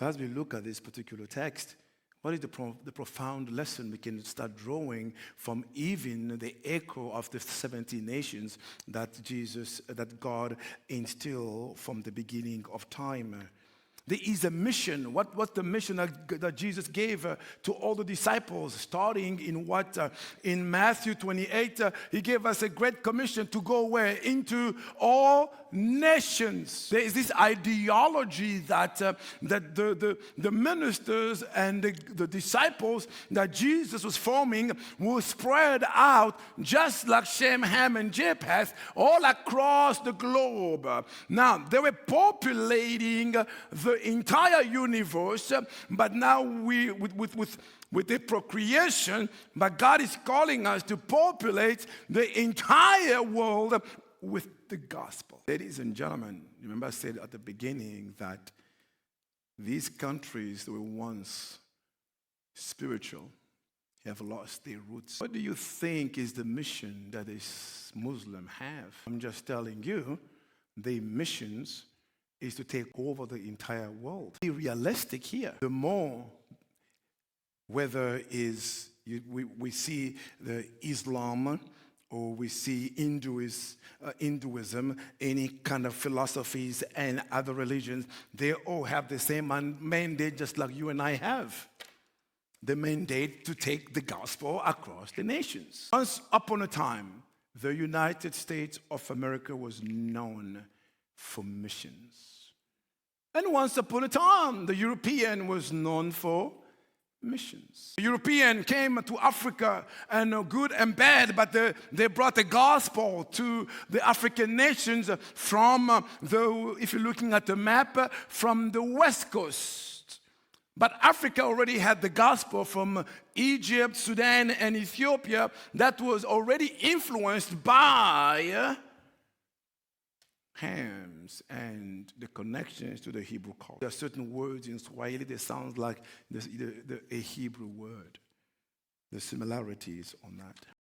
As we look at this particular text, what is the profound lesson we can start drawing from even the echo of the 70 nations that God instilled from the beginning of time? There is a mission. What's the mission that Jesus gave to all the disciples? Starting in Matthew 28, he gave us a great commission to go where? Into all nations. There is this ideology that the ministers and the disciples that Jesus was forming will spread out just like Shem, Ham, and Japheth all across the globe. Now, they were populating the entire universe, but now with the procreation, but God is calling us to populate the entire world with the gospel. Ladies and gentlemen, remember I said at the beginning that these countries that were once spiritual have lost their roots. What do you think is the mission that these Muslims have? I'm just telling you, their missions is to take over the entire world. Be realistic here. The more, whether we see the Islam or we see Hinduism, any kind of philosophies and other religions, they all have the same mandate just like you and I have. The mandate to take the gospel across the nations. Once upon a time, the United States of America was known for missions. And once upon a time, the European was known for missions. The European came to Africa, and good and bad, but they brought the gospel to the African nations from if you're looking at the map, from the west coast. But Africa already had the gospel from Egypt, Sudan, and Ethiopia that was already influenced by Hams and the connections to the Hebrew culture. There are certain words in Swahili that sound like a Hebrew word. The similarities on that.